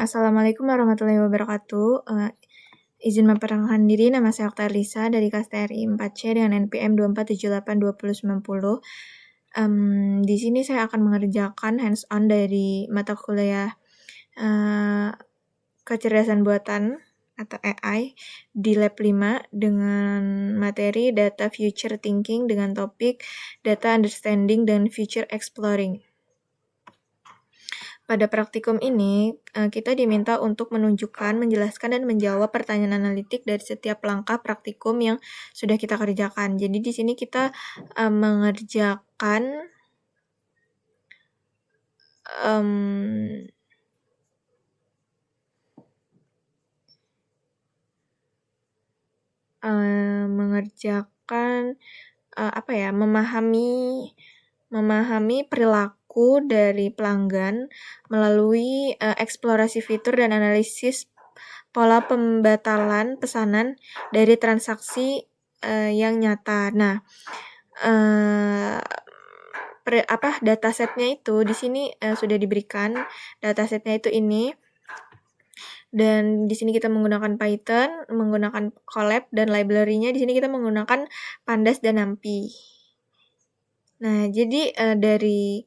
Assalamualaikum warahmatullahi wabarakatuh. Izin memperkenalkan diri, nama saya Okta Lisa dari kelas TRI 4C dengan NPM 24782090. Di sini saya akan mengerjakan hands-on dari mata kuliah kecerdasan buatan atau AI di lab 5 dengan materi data future thinking dengan topik data understanding dan future exploring. Pada praktikum ini, kita diminta untuk menunjukkan, menjelaskan, dan menjawab pertanyaan analitik dari setiap langkah praktikum yang sudah kita kerjakan. Jadi di sini kita mengerjakan memahami perilaku dari pelanggan melalui eksplorasi fitur dan analisis pola pembatalan pesanan dari transaksi yang nyata. Nah, datasetnya itu di sini sudah diberikan. Datasetnya itu ini. Dan di sini kita menggunakan Python, menggunakan Colab, dan library-nya di sini kita menggunakan Pandas dan NumPy. Nah, jadi dari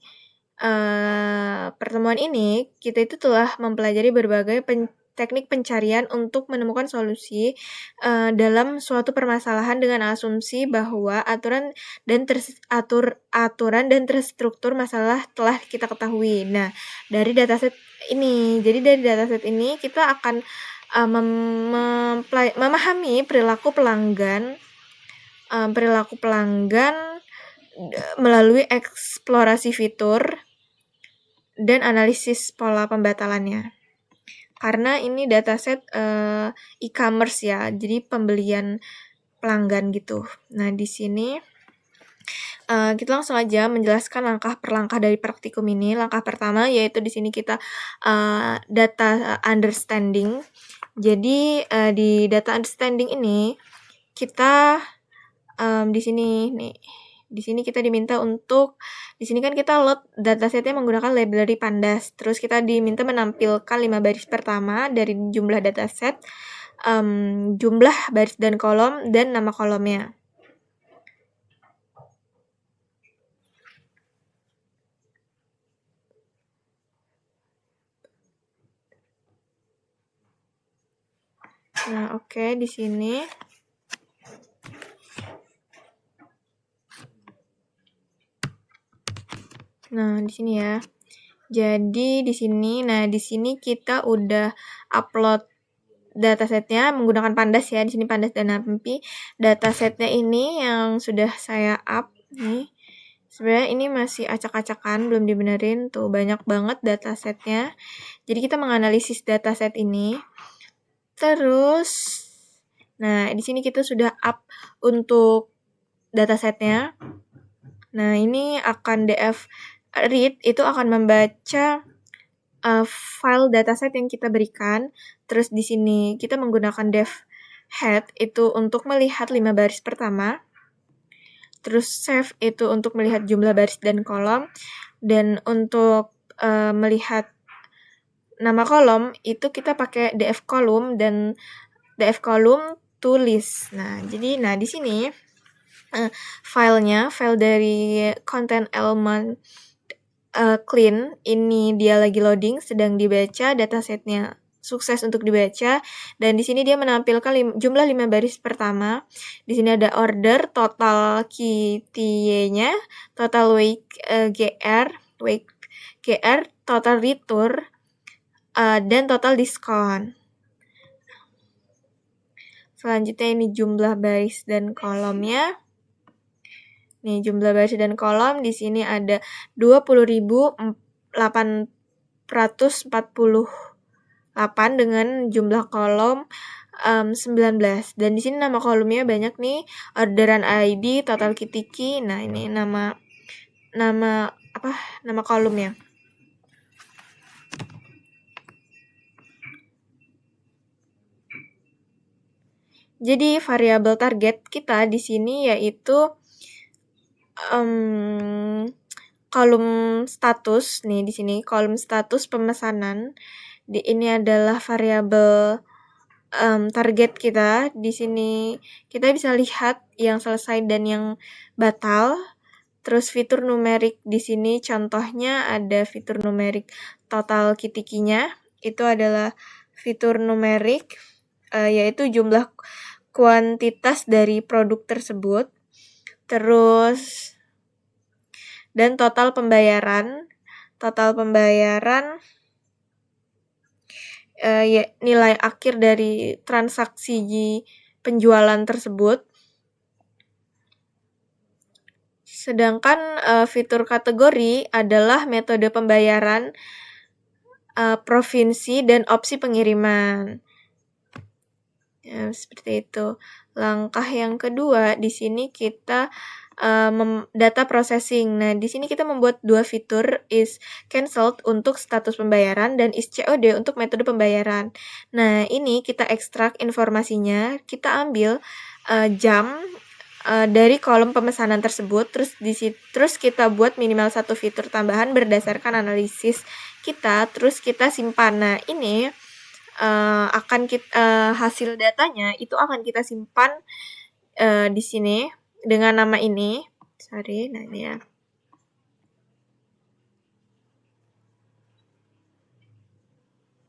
pertemuan ini, kita itu telah mempelajari berbagai teknik pencarian untuk menemukan solusi dalam suatu permasalahan dengan asumsi bahwa aturan dan terstruktur masalah telah kita ketahui. Nah, dari dataset ini, kita akan memahami perilaku pelanggan melalui eksplorasi fitur dan analisis pola pembatalannya. Karena ini dataset e-commerce ya, jadi pembelian pelanggan gitu. Nah, di sini kita langsung aja menjelaskan langkah per langkah dari praktikum ini. Langkah pertama yaitu di sini kita data understanding. Jadi di data understanding ini kita di sini kita diminta untuk, di sini kan kita load datasetnya menggunakan library Pandas. Terus kita diminta menampilkan 5 baris pertama dari jumlah dataset, jumlah baris dan kolom, dan nama kolomnya. Nah, oke, di sini. Nah, di sini ya. Jadi di sini kita udah upload datasetnya menggunakan Pandas ya. Di sini Pandas dan NumPy. Datasetnya ini yang sudah saya up nih. Sebenarnya ini masih acak-acakan, belum dibenerin. Tuh, banyak banget datasetnya. Jadi kita menganalisis dataset ini. Terus, nah di sini kita sudah up untuk datasetnya. Nah, ini akan df read itu akan membaca file dataset yang kita berikan. Terus di sini kita menggunakan def head itu untuk melihat 5 baris pertama. Terus save itu untuk melihat jumlah baris dan kolom. Dan untuk melihat nama kolom itu kita pakai df column dan df column to list. Nah, jadi di sini file dari content element clean ini dia lagi loading, sedang dibaca, datasetnya sukses untuk dibaca, dan di sini dia menampilkan jumlah 5 baris pertama. Di sini ada order, total QTA-nya, total weight GR, total return, dan total diskon. Selanjutnya ini jumlah baris dan kolomnya. Nih, jumlah baris dan kolom di sini ada 20.848 dengan jumlah kolom 19. Dan di sini nama kolomnya banyak nih, orderan ID, total kitiki. Nah, ini nama kolomnya. Jadi variabel target kita di sini yaitu kolom status nih, di sini kolom status pemesanan. Ini adalah variabel target kita. Di sini kita bisa lihat yang selesai dan yang batal. Terus fitur numerik di sini contohnya ada fitur numerik total kitikinya. Itu adalah fitur numerik yaitu jumlah kuantitas dari produk tersebut. Terus dan total pembayaran. Total pembayaran nilai akhir dari transaksi penjualan tersebut. Sedangkan fitur kategori adalah metode pembayaran, provinsi, dan opsi pengiriman. Ya, seperti itu. Langkah yang kedua, di sini kita data processing. Nah, di sini kita membuat dua fitur, is cancelled untuk status pembayaran dan is COD untuk metode pembayaran. Nah, ini kita ekstrak informasinya, kita ambil jam dari kolom pemesanan tersebut, terus kita buat minimal satu fitur tambahan berdasarkan analisis kita, terus kita simpan. Nah, ini hasil datanya itu akan kita simpan di sini dengan nama ini. Nah ini ya.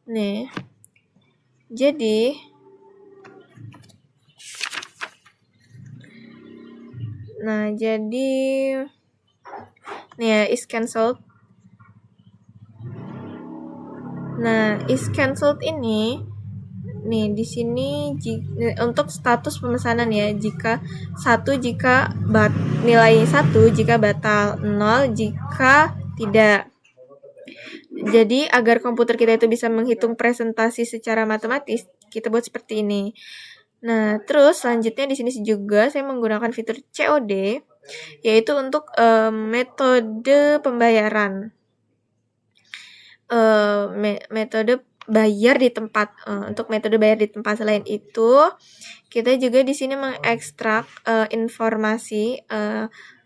Nih. Jadi nih ya, is cancelled. Nah, is cancelled ini nih di sini untuk status pemesanan ya, jika nilai 1 jika batal, 0 jika tidak. Jadi agar komputer kita itu bisa menghitung presentasi secara matematis, kita buat seperti ini. Nah, terus selanjutnya di sini juga saya menggunakan fitur COD, yaitu untuk metode pembayaran. Metode bayar di tempat. Untuk metode bayar di tempat selain itu, kita juga di sini mengekstrak informasi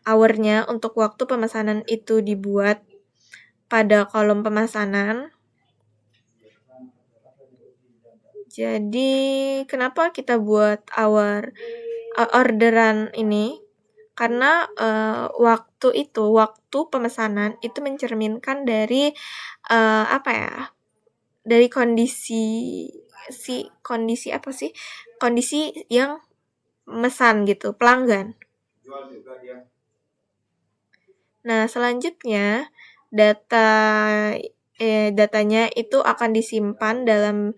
hour-nya untuk waktu pemesanan itu dibuat pada kolom pemesanan. Jadi, kenapa kita buat orderan ini? Karena waktu pemesanan itu mencerminkan dari dari kondisi yang mesan gitu, pelanggan. Nah, selanjutnya datanya itu akan disimpan dalam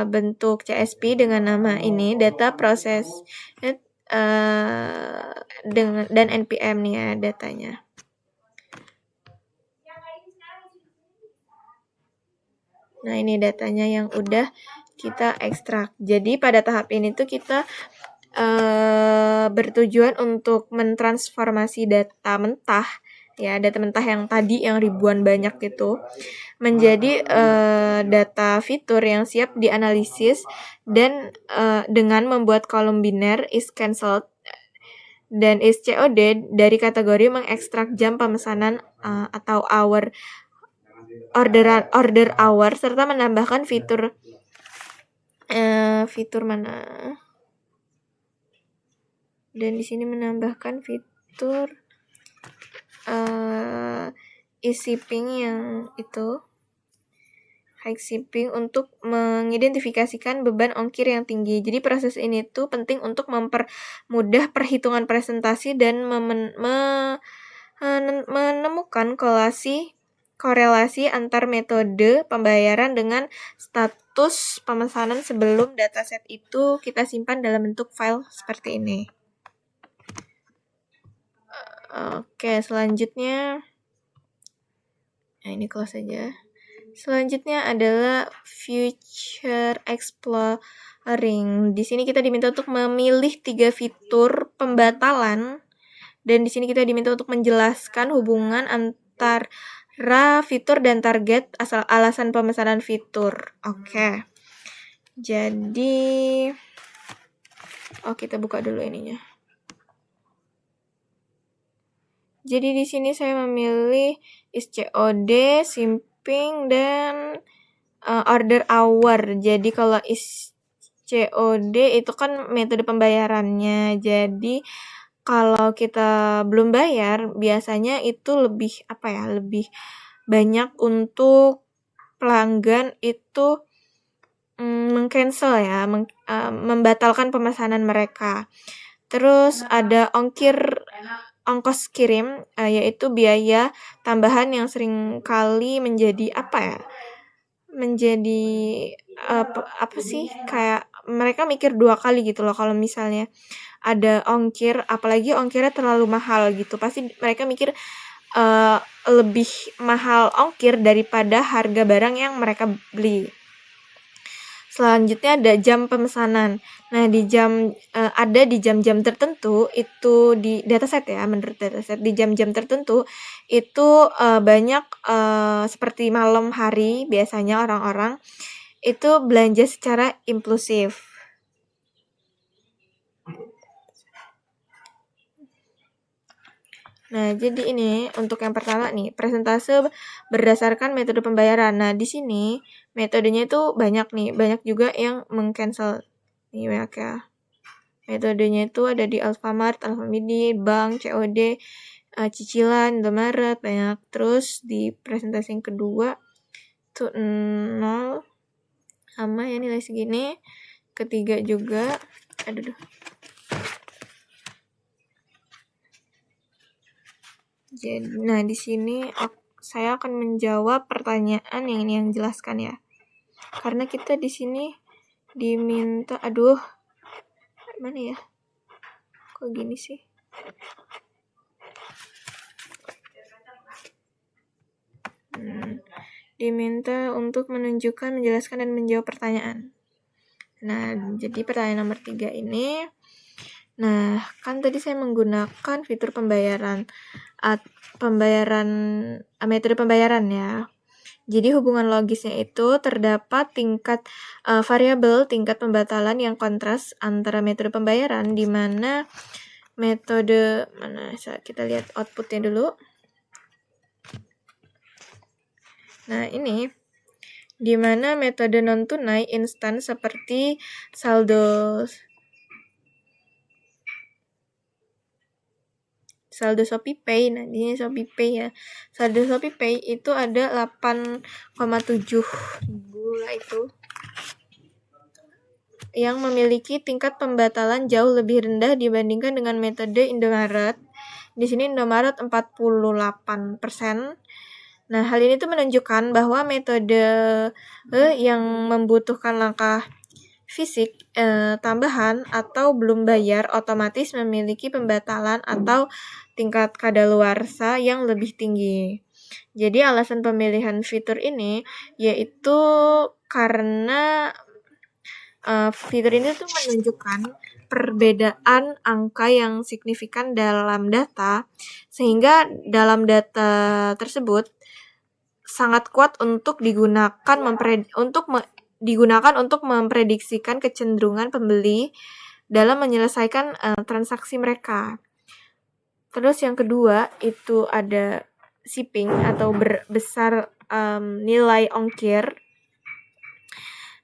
bentuk CSV dengan nama ini, data proses dan NPM nih ya datanya. Nah, ini datanya yang udah kita ekstrak. Jadi pada tahap ini tuh kita bertujuan untuk mentransformasi data mentah yang tadi yang ribuan banyak gitu menjadi data fitur yang siap dianalisis dan dengan membuat kolom biner is cancelled dan is COD dari kategori mengekstrak jam pemesanan atau order hour serta menambahkan fitur mana? Dan di sini menambahkan fitur shipping yang itu high shipping untuk mengidentifikasikan beban ongkir yang tinggi. Jadi proses ini tuh penting untuk mempermudah perhitungan presentasi dan menemukan korelasi antar metode pembayaran dengan status pemesanan sebelum dataset itu kita simpan dalam bentuk file seperti ini. Oke, selanjutnya ini close aja. Selanjutnya adalah Future Exploring. Di sini kita diminta untuk memilih 3 fitur pembatalan dan di sini kita diminta untuk menjelaskan hubungan antara fitur dan target asal alasan pemesanan fitur. Oke. Jadi kita buka dulu ininya. Jadi di sini saya memilih is COD, shipping dan order hour. Jadi kalau COD itu kan metode pembayarannya. Jadi kalau kita belum bayar, biasanya itu lebih lebih banyak untuk pelanggan itu meng-cancel ya, membatalkan pemesanan mereka. Terus ada ongkos kirim, yaitu biaya tambahan yang sering kali menjadi menjadi kayak mereka mikir 2 kali gitu loh kalau misalnya ada ongkir, apalagi ongkirnya terlalu mahal gitu. Pasti mereka mikir lebih mahal ongkir daripada harga barang yang mereka beli. Selanjutnya ada jam pemesanan. Nah, ada di jam-jam tertentu itu di dataset ya, menurut dataset di jam-jam tertentu itu banyak seperti malam hari biasanya orang-orang itu belanja secara impulsif. Nah, jadi ini untuk yang pertama nih, presentase berdasarkan metode pembayaran. Nah, di sini metodenya itu banyak nih, banyak juga yang meng-cancel. Nih banyak ya. Metodenya itu ada di Alfamart, Alfamidi, bank, COD, cicilan, Indomaret, banyak. Terus di presentasi yang kedua itu 0 sama ya nilai segini. Ketiga juga, Nah, di sini saya akan menjawab pertanyaan yang ini yang jelaskan ya. Karena kita di sini diminta, mana ya? Kok gini sih? Diminta untuk menunjukkan, menjelaskan, dan menjawab pertanyaan. Nah, jadi pertanyaan nomor 3 ini, nah, kan tadi saya menggunakan fitur metode pembayaran ya. Jadi hubungan logisnya itu terdapat variabel tingkat pembatalan yang kontras antara metode pembayaran, di mana kita lihat outputnya dulu. Nah, ini di mana metode non-tunai instan seperti saldo ShopeePay. Nah, ini ShopeePay ya. Saldo ShopeePay itu ada 8,7 gula itu yang memiliki tingkat pembatalan jauh lebih rendah dibandingkan dengan metode Indomaret. Di sini Indomaret 48%. Nah, hal ini tuh menunjukkan bahwa metode yang membutuhkan langkah fisik tambahan atau belum bayar otomatis memiliki pembatalan atau tingkat kadaluarsa yang lebih tinggi. Jadi alasan pemilihan fitur ini yaitu karena fitur ini tuh menunjukkan perbedaan angka yang signifikan dalam data, sehingga dalam data tersebut sangat kuat untuk digunakan untuk memprediksikan kecenderungan pembeli dalam menyelesaikan transaksi mereka. Terus yang kedua itu ada shipping atau besar nilai ongkir.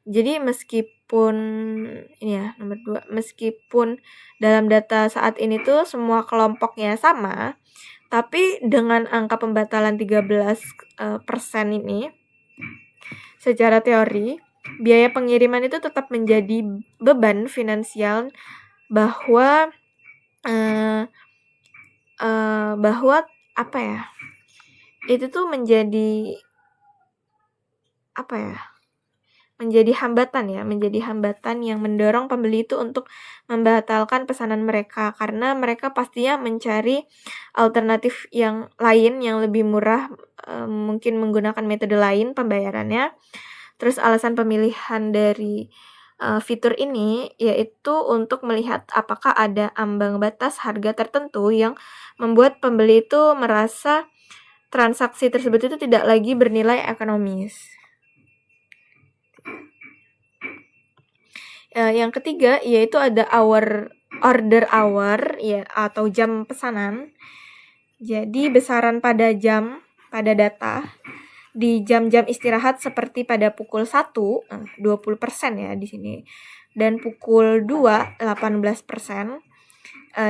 Jadi meskipun dalam data saat ini tuh semua kelompoknya sama, tapi dengan angka pembatalan 13% ini, secara teori, biaya pengiriman itu tetap menjadi beban finansial bahwa itu tuh menjadi hambatan yang mendorong pembeli itu untuk membatalkan pesanan mereka, karena mereka pastinya mencari alternatif yang lain yang lebih murah, mungkin menggunakan metode lain pembayarannya. Terus alasan pemilihan dari fitur ini yaitu untuk melihat apakah ada ambang batas harga tertentu yang membuat pembeli itu merasa transaksi tersebut itu tidak lagi bernilai ekonomis. Yang ketiga yaitu ada order hour ya, atau jam pesanan. Jadi besaran pada data di jam-jam istirahat seperti pada pukul 1, 20% ya di sini. Dan pukul 2, 18%,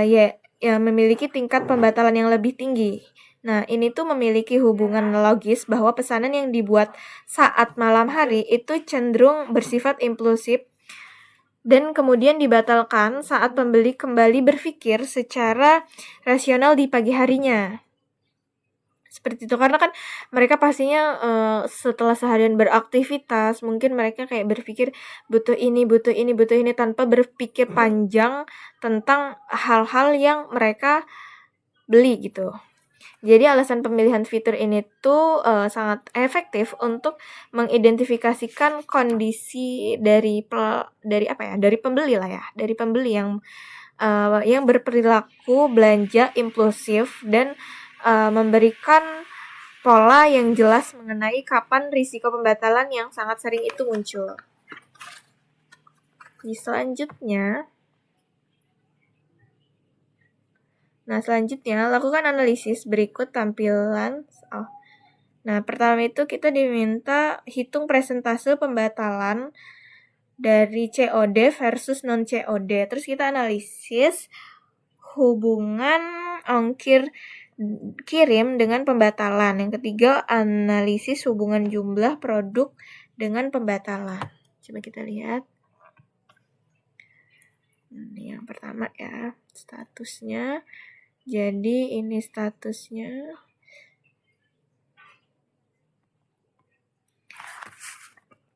ya memiliki tingkat pembatalan yang lebih tinggi. Nah, ini tuh memiliki hubungan logis bahwa pesanan yang dibuat saat malam hari itu cenderung bersifat impulsif dan kemudian dibatalkan saat pembeli kembali berpikir secara rasional di pagi harinya. Seperti itu, karena kan mereka pastinya setelah seharian beraktivitas, mungkin mereka kayak berpikir butuh ini tanpa berpikir panjang tentang hal-hal yang mereka beli gitu. Jadi alasan pemilihan fitur ini tuh sangat efektif untuk mengidentifikasikan kondisi dari pembeli lah ya, dari pembeli yang berperilaku belanja impulsif dan memberikan pola yang jelas mengenai kapan risiko pembatalan yang sangat sering itu muncul. Selanjutnya, lakukan analisis berikut tampilan. Nah, pertama itu kita diminta hitung presentase pembatalan dari COD versus non-COD. Terus kita analisis hubungan ongkir kirim dengan pembatalan. Yang ketiga, analisis hubungan jumlah produk dengan pembatalan. Coba kita lihat. Ini yang pertama ya, statusnya. Jadi ini statusnya.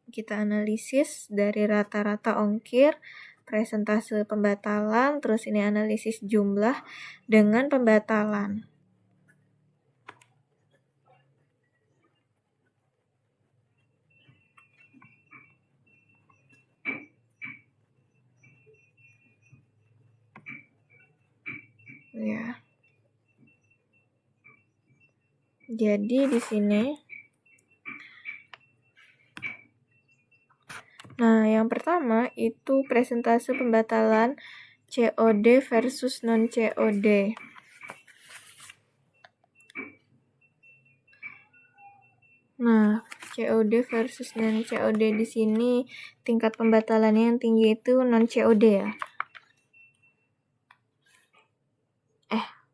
Kita analisis dari rata-rata ongkir, presentase pembatalan, terus ini analisis jumlah dengan pembatalan. Ya. Jadi di sini. Nah, yang pertama itu presentase pembatalan COD versus non-COD. Nah, COD versus non-COD di sini tingkat pembatalannya yang tinggi itu non-COD ya.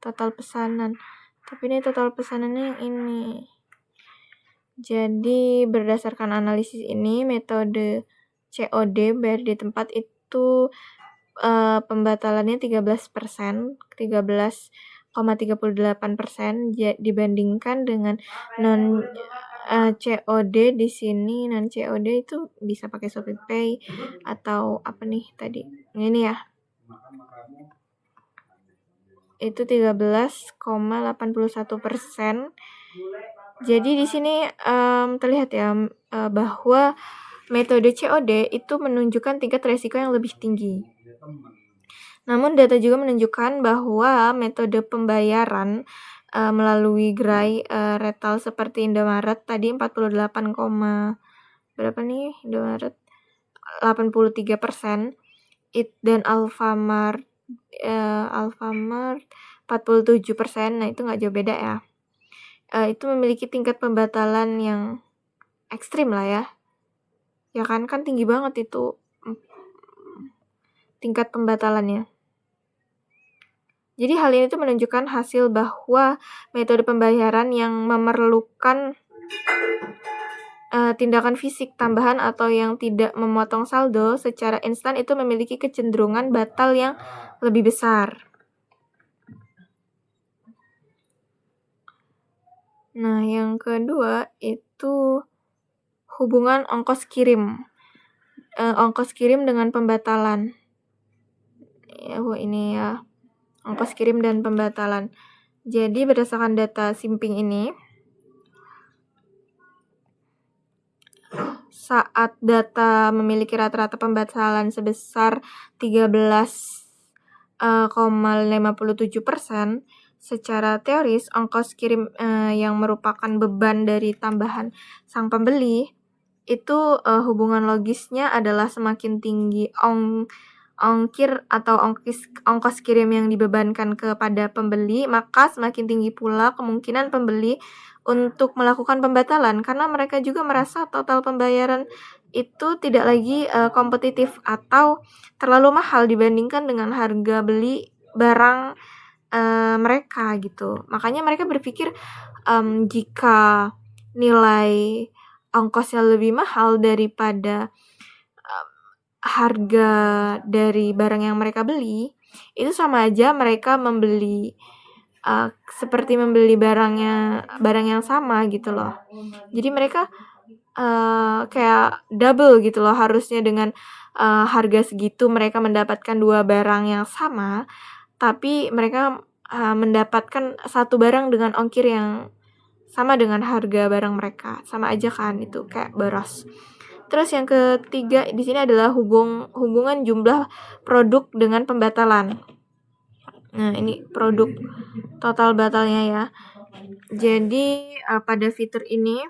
Total pesanan. Tapi ini total pesanannya yang ini. Jadi berdasarkan analisis ini, metode COD bayar di tempat itu pembatalannya 13%, 13,38% dibandingkan dengan non COD di sini. Non COD itu bisa pakai ShopeePay atau apa nih tadi? Ini ya. Itu 13,81%. Jadi di sini terlihat ya bahwa metode COD itu menunjukkan tingkat resiko yang lebih tinggi. Namun data juga menunjukkan bahwa metode pembayaran melalui gerai retail seperti Indomaret tadi 48, berapa nih Indomaret 83%, dan Alfamart 47%. Nah, itu nggak jauh beda ya. Itu memiliki tingkat pembatalan yang ekstrim lah ya. Ya kan tinggi banget itu tingkat pembatalannya. Jadi hal ini tuh menunjukkan hasil bahwa metode pembayaran yang memerlukan tindakan fisik tambahan atau yang tidak memotong saldo secara instan itu memiliki kecenderungan batal yang lebih besar. Nah, yang kedua itu hubungan ongkos kirim. Ongkos kirim dengan pembatalan. Ini ya, ongkos kirim dan pembatalan. Jadi berdasarkan data Simping ini, saat data memiliki rata-rata pembatalan sebesar 13,57%, secara teoris ongkos kirim yang merupakan beban dari tambahan sang pembeli itu hubungan logisnya adalah semakin tinggi ongkir atau ongkos kirim yang dibebankan kepada pembeli, maka semakin tinggi pula kemungkinan pembeli untuk melakukan pembatalan karena mereka juga merasa total pembayaran itu tidak lagi kompetitif atau terlalu mahal dibandingkan dengan harga beli barang mereka gitu. Makanya mereka berpikir jika nilai ongkosnya lebih mahal daripada harga dari barang yang mereka beli, itu sama aja mereka membeli seperti membeli barang yang sama gitu loh. Jadi mereka kayak double gitu loh, harusnya dengan harga segitu mereka mendapatkan 2 barang yang sama, tapi mereka mendapatkan satu barang dengan ongkir yang sama dengan harga barang mereka. Sama aja kan, itu kayak boros. Terus yang ketiga di sini adalah hubungan jumlah produk dengan pembatalan. Nah, ini produk total batalnya ya. Jadi pada fitur ini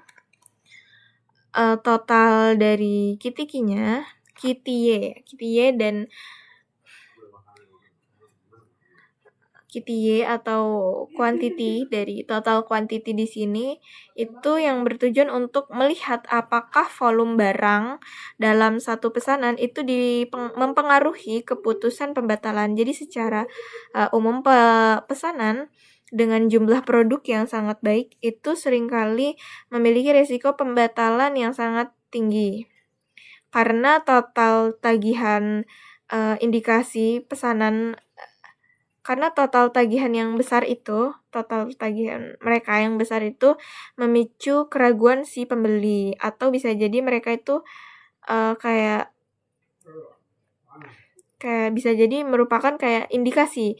total dari KITY dan KITY atau quantity dari total quantity di sini itu yang bertujuan untuk melihat apakah volume barang dalam satu pesanan itu mempengaruhi keputusan pembatalan. Jadi secara umum pesanan dengan jumlah produk yang sangat baik itu seringkali memiliki risiko pembatalan yang sangat tinggi. Karena total tagihan indikasi pesanan karena total tagihan mereka yang besar itu memicu keraguan si pembeli atau bisa jadi mereka itu kayak bisa jadi merupakan kayak indikasi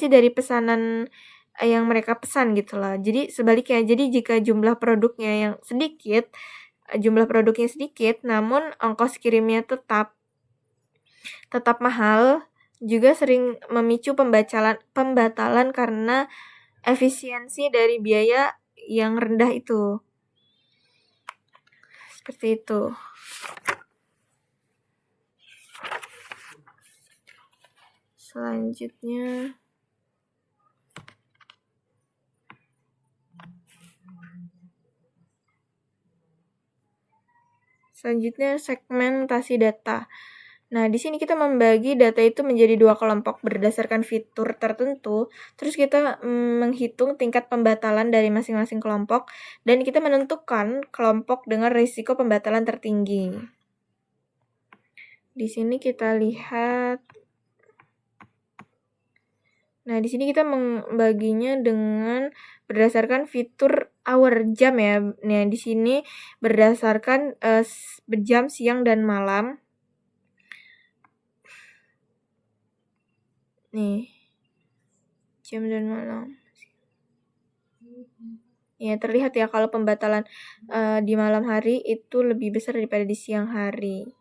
dari pesanan yang mereka pesan gitu lah. Jadi sebaliknya, jadi jika jumlah produknya sedikit namun ongkos kirimnya tetap mahal, juga sering memicu pembatalan karena efisiensi dari biaya yang rendah itu. Seperti itu. Selanjutnya segmentasi data. Nah, di sini kita membagi data itu menjadi 2 kelompok berdasarkan fitur tertentu. Terus kita menghitung tingkat pembatalan dari masing-masing kelompok dan kita menentukan kelompok dengan risiko pembatalan tertinggi. Di sini kita lihat. Nah, di sini kita membaginya dengan berdasarkan fitur hour jam ya. Nah, di sini berdasarkan jam siang dan malam. Nih, jam dan malam. Ya, terlihat ya kalau pembatalan di malam hari itu lebih besar daripada di siang hari.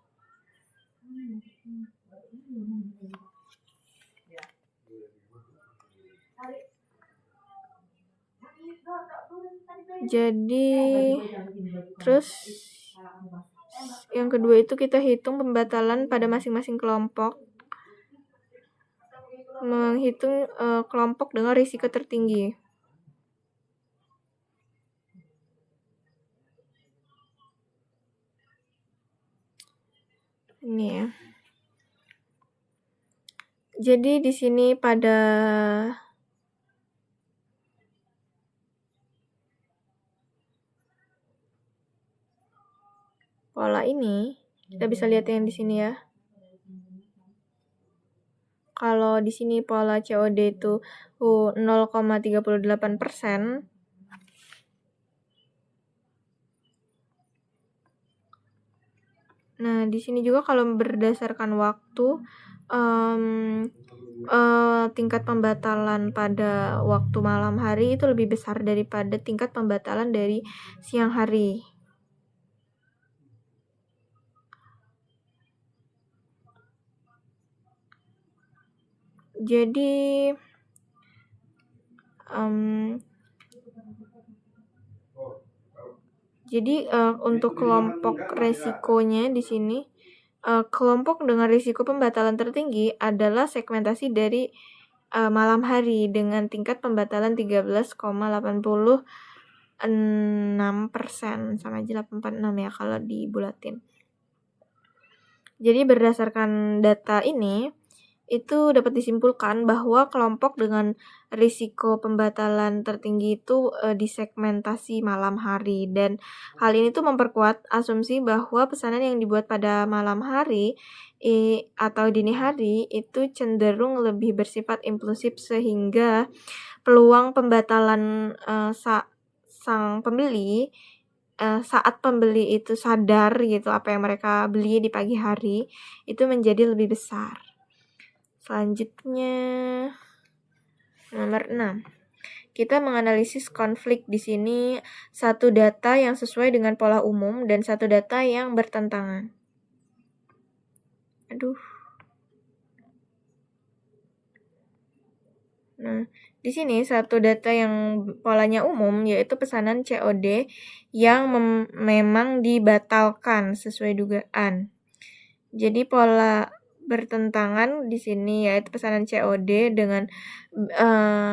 Jadi, terus yang kedua itu kita hitung pembatalan pada masing-masing kelompok. Menghitung kelompok dengan risiko tertinggi. Ini ya. Jadi di sini pada pola ini kita bisa lihat yang di sini ya. Kalau di sini pola COD itu 0,38%. Nah, di sini juga kalau berdasarkan waktu tingkat pembatalan pada waktu malam hari itu lebih besar daripada tingkat pembatalan dari siang hari. Jadi untuk kelompok resikonya di sini, kelompok dengan risiko pembatalan tertinggi adalah segmentasi dari malam hari dengan tingkat pembatalan 13,80 6%, sama aja 846 ya kalau dibulatin. Jadi berdasarkan data ini, itu dapat disimpulkan bahwa kelompok dengan risiko pembatalan tertinggi itu disegmentasi malam hari, dan hal ini tuh memperkuat asumsi bahwa pesanan yang dibuat pada malam hari atau dini hari itu cenderung lebih bersifat impulsif, sehingga peluang pembatalan sang pembeli saat pembeli itu sadar gitu apa yang mereka beli di pagi hari itu menjadi lebih besar. Selanjutnya, nomor 6. Kita menganalisis konflik. Di sini satu data yang sesuai dengan pola umum dan satu data yang bertentangan. Nah, di sini satu data yang polanya umum yaitu pesanan COD yang memang dibatalkan sesuai dugaan. Jadi pola bertentangan di sini yaitu pesanan COD dengan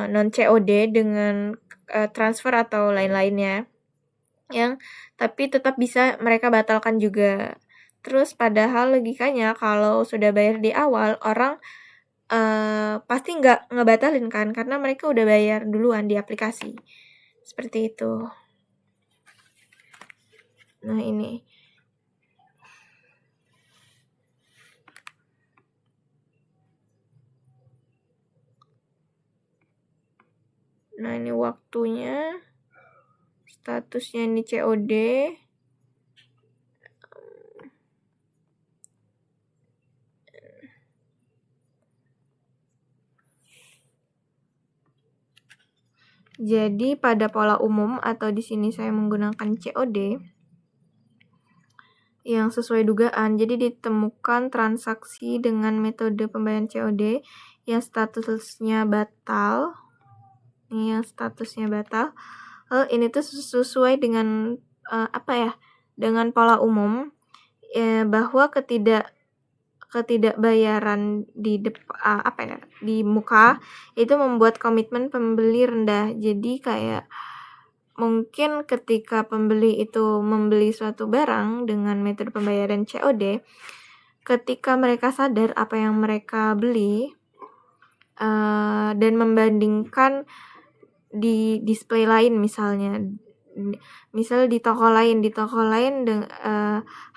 non COD dengan transfer atau lain-lainnya, yang tapi tetap bisa mereka batalkan juga. Terus padahal logikanya kalau sudah bayar di awal, orang pasti nggak ngebatalin kan, karena mereka udah bayar duluan di aplikasi. Seperti itu. Nah ini. Nah ini waktunya, statusnya ini COD. Jadi pada pola umum atau di sini saya menggunakan COD yang sesuai dugaan. Jadi ditemukan transaksi dengan metode pembayaran COD yang statusnya batal. Ini yang statusnya batal. Ini tuh sesuai dengan dengan pola umum bahwa ketidakbayaran di muka itu membuat komitmen pembeli rendah. Jadi kayak mungkin ketika pembeli itu membeli suatu barang dengan metode pembayaran COD, ketika mereka sadar apa yang mereka beli dan membandingkan di display lain, misal di toko lain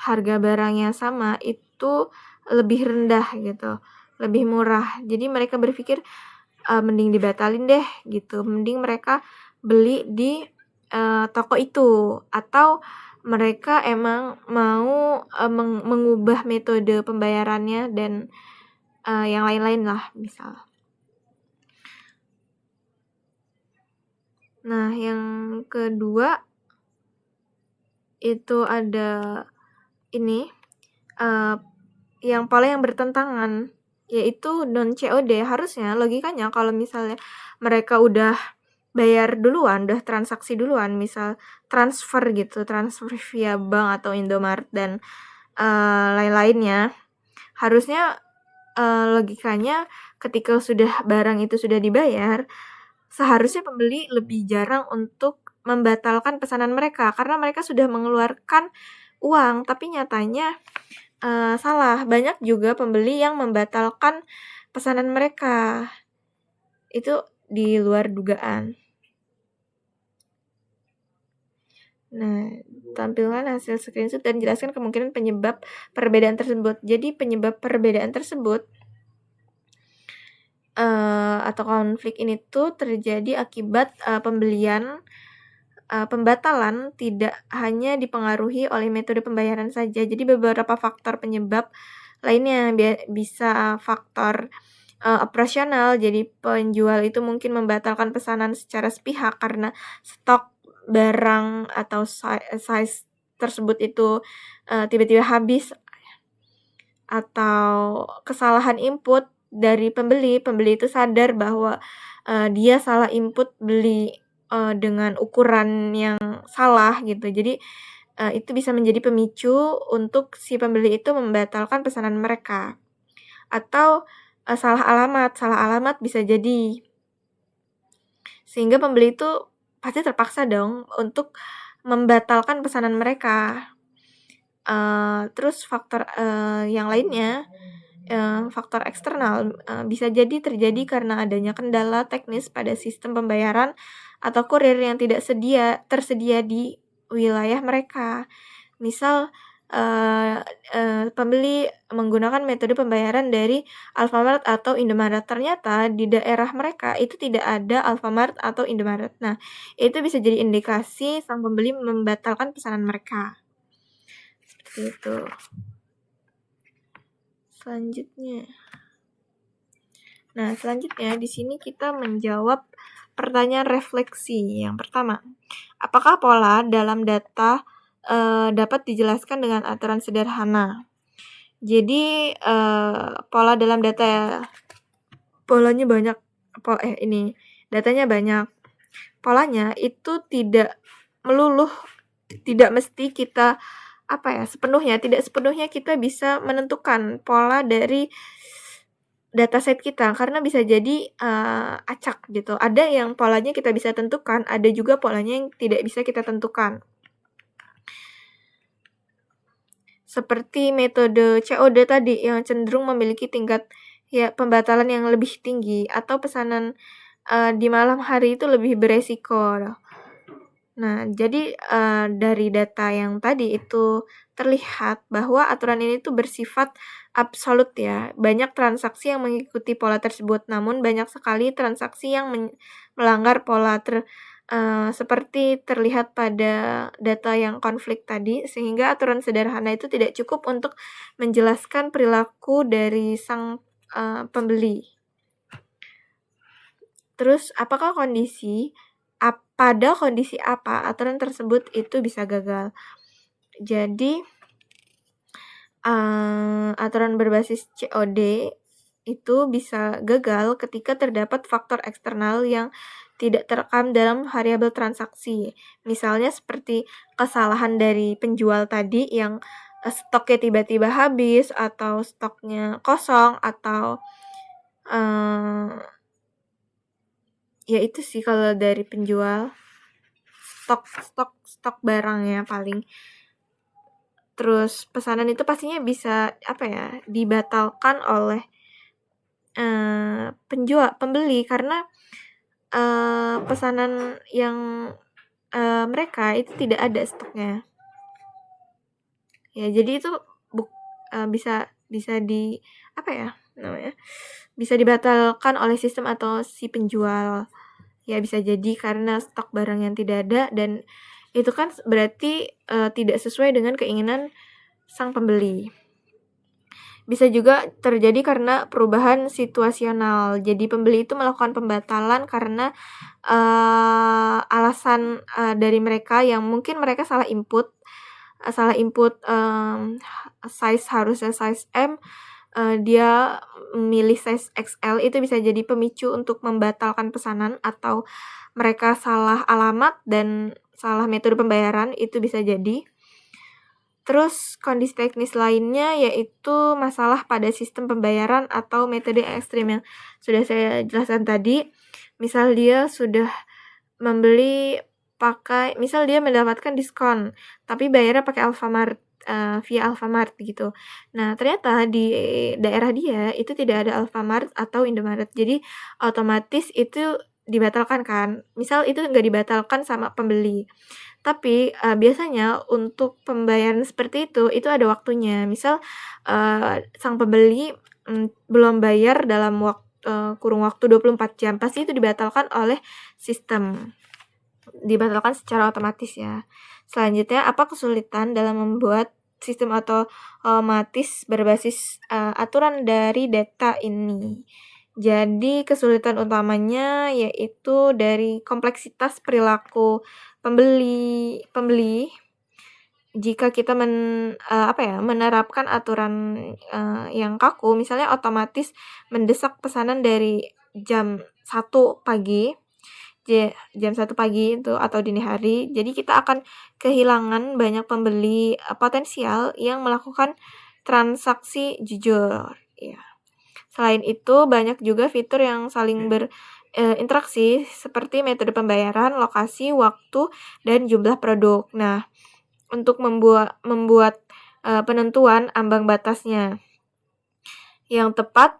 harga barangnya sama, itu lebih rendah gitu, lebih murah. Jadi mereka berpikir mending dibatalin deh gitu, mending mereka beli di toko itu, atau mereka emang mau mengubah metode pembayarannya dan yang lain-lain lah misal. Nah, yang kedua itu ada ini yang pola yang bertentangan, yaitu non COD. Harusnya logikanya kalau misalnya mereka udah bayar duluan, udah transaksi duluan, misal transfer via bank atau Indomaret dan lain-lainnya, harusnya logikanya ketika barang itu sudah dibayar, seharusnya pembeli lebih jarang untuk membatalkan pesanan mereka karena mereka sudah mengeluarkan uang. Tapi nyatanya salah, banyak juga pembeli yang membatalkan pesanan mereka. Itu di luar dugaan. Nah, tampilkan hasil screenshot dan jelaskan kemungkinan penyebab perbedaan tersebut. Jadi penyebab perbedaan tersebut atau konflik ini tuh terjadi akibat pembatalan tidak hanya dipengaruhi oleh metode pembayaran saja. Jadi beberapa faktor penyebab lainnya, bisa faktor operasional. Jadi penjual itu mungkin membatalkan pesanan secara sepihak karena stok barang atau size tersebut itu tiba-tiba habis, atau kesalahan input dari pembeli itu sadar bahwa dia salah input beli dengan ukuran yang salah gitu. Jadi itu bisa menjadi pemicu untuk si pembeli itu membatalkan pesanan mereka. Atau salah alamat bisa jadi, sehingga pembeli itu pasti terpaksa dong untuk membatalkan pesanan mereka. Terus faktor yang lainnya, faktor eksternal bisa jadi terjadi karena adanya kendala teknis pada sistem pembayaran atau kurir yang tidak tersedia di wilayah mereka. Misal pembeli menggunakan metode pembayaran dari Alfamart atau Indomaret, ternyata di daerah mereka itu tidak ada Alfamart atau Indomaret. Nah, itu bisa jadi indikasi sang pembeli membatalkan pesanan mereka. Seperti itu. Selanjutnya di sini kita menjawab pertanyaan refleksi. Yang pertama, apakah pola dalam data dapat dijelaskan dengan aturan sederhana? Jadi pola dalam data datanya banyak. Polanya itu tidak mesti kita tidak sepenuhnya kita bisa menentukan pola dari dataset kita, karena bisa jadi acak gitu. Ada yang polanya kita bisa tentukan, ada juga polanya yang tidak bisa kita tentukan. Seperti metode COD tadi yang cenderung memiliki tingkat pembatalan yang lebih tinggi, atau pesanan di malam hari itu lebih beresiko. Nah, jadi dari data yang tadi itu terlihat bahwa aturan ini tuh bersifat absolut ya. Banyak transaksi yang mengikuti pola tersebut, namun banyak sekali transaksi yang melanggar pola seperti terlihat pada data yang konflik tadi, sehingga aturan sederhana itu tidak cukup untuk menjelaskan perilaku dari sang pembeli. Terus, pada kondisi apa aturan tersebut itu bisa gagal? Jadi, aturan berbasis COD itu bisa gagal ketika terdapat faktor eksternal yang tidak terekam dalam variabel transaksi. Misalnya seperti kesalahan dari penjual tadi yang stoknya tiba-tiba habis, atau stoknya kosong, atau ya itu sih kalau dari penjual, stok barangnya paling. Terus pesanan itu pastinya bisa dibatalkan oleh pembeli karena pesanan yang mereka itu tidak ada stoknya. Ya, jadi itu bisa bisa dibatalkan oleh sistem atau si penjual. Ya, bisa jadi karena stok barang yang tidak ada, dan itu kan berarti tidak sesuai dengan keinginan sang pembeli. Bisa juga terjadi karena perubahan situasional. Jadi pembeli itu melakukan pembatalan karena alasan dari mereka yang mungkin mereka salah input size, harusnya size M, dia milih size XL. Itu bisa jadi pemicu untuk membatalkan pesanan, atau mereka salah alamat dan salah metode pembayaran, itu bisa jadi. Terus kondisi teknis lainnya yaitu masalah pada sistem pembayaran atau metode ekstrim yang sudah saya jelaskan tadi. Misal dia sudah misal dia mendapatkan diskon tapi bayarnya pakai Alfamart, via Alfamart gitu. Nah, ternyata di daerah dia itu tidak ada Alfamart atau Indomaret, jadi otomatis itu dibatalkan kan. Misal itu nggak dibatalkan sama pembeli, tapi biasanya untuk pembayaran seperti itu ada waktunya. Misal sang pembeli belum bayar dalam kurung waktu 24 jam, pasti itu dibatalkan oleh sistem. Dibatalkan secara otomatis ya. Selanjutnya, apa kesulitan dalam membuat sistem otomatis berbasis aturan dari data ini? Jadi kesulitan utamanya yaitu dari kompleksitas perilaku pembeli. Jika kita menerapkan aturan yang kaku, misalnya otomatis mendesak pesanan dari jam 1 pagi itu atau dini hari, jadi kita akan kehilangan banyak pembeli potensial yang melakukan transaksi jujur. Ya. Selain itu, banyak juga fitur yang saling interaksi seperti metode pembayaran, lokasi, waktu, dan jumlah produk. Nah, untuk membuat penentuan ambang batasnya yang tepat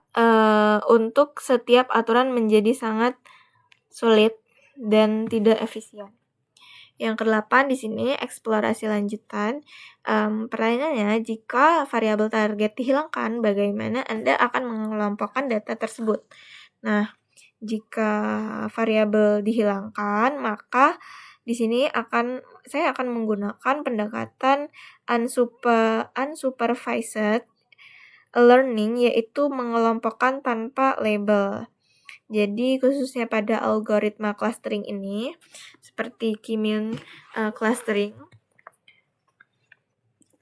untuk setiap aturan menjadi sangat sulit dan tidak efisien. Yang ke-8 di sini eksplorasi lanjutan. Pertanyaannya, jika variabel target dihilangkan, bagaimana Anda akan mengelompokkan data tersebut? Nah, jika variabel dihilangkan, maka di sini saya akan menggunakan pendekatan unsupervised learning, yaitu mengelompokkan tanpa label. Jadi khususnya pada algoritma clustering ini, seperti K-means clustering.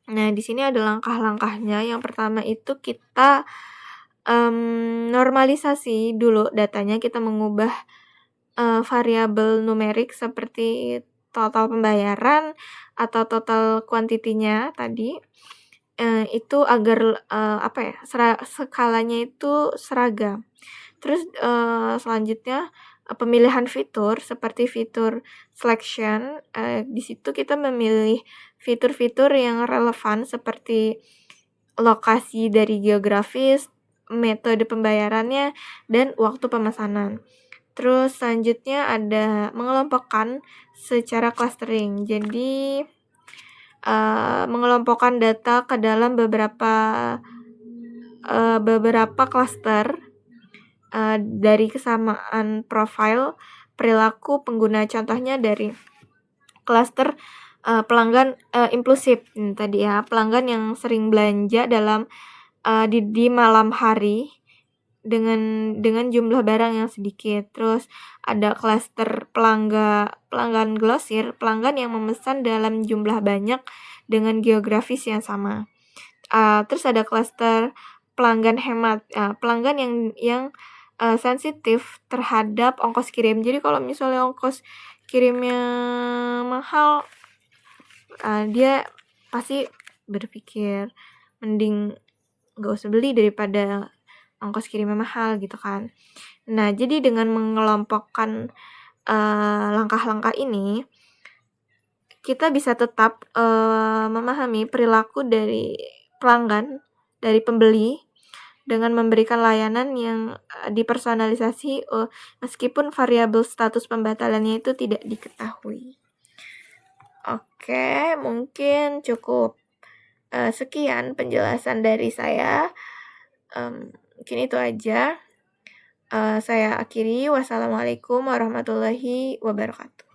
Nah, di sini ada langkah-langkahnya. Yang pertama itu kita normalisasi dulu datanya, kita mengubah variabel numerik seperti total pembayaran atau total kuantitinya tadi. Itu agar skalanya itu seragam. Terus selanjutnya pemilihan fitur seperti fitur selection. Di situ kita memilih fitur-fitur yang relevan seperti lokasi dari geografis, metode pembayarannya, dan waktu pemesanan. Terus selanjutnya ada mengelompokkan secara clustering. Jadi mengelompokkan data ke dalam beberapa cluster dari kesamaan profil perilaku pengguna. Contohnya dari cluster pelanggan impulsif tadi ya, pelanggan yang sering belanja di malam hari dengan jumlah barang yang sedikit. Terus ada cluster pelanggan glosir, pelanggan yang memesan dalam jumlah banyak dengan geografis yang sama. Terus ada cluster pelanggan hemat, pelanggan yang sensitif terhadap ongkos kirim. Jadi kalau misalnya ongkos kirimnya mahal, dia pasti berpikir mending gak usah beli daripada ongkos kirimnya mahal gitu kan. Nah, jadi dengan mengelompokkan langkah-langkah ini, kita bisa tetap memahami perilaku dari pelanggan, dari pembeli, dengan memberikan layanan yang dipersonalisasi meskipun variabel status pembatalannya itu tidak diketahui. Oke, mungkin cukup sekian penjelasan dari saya. Mungkin itu aja. Saya akhiri. Wassalamualaikum warahmatullahi wabarakatuh.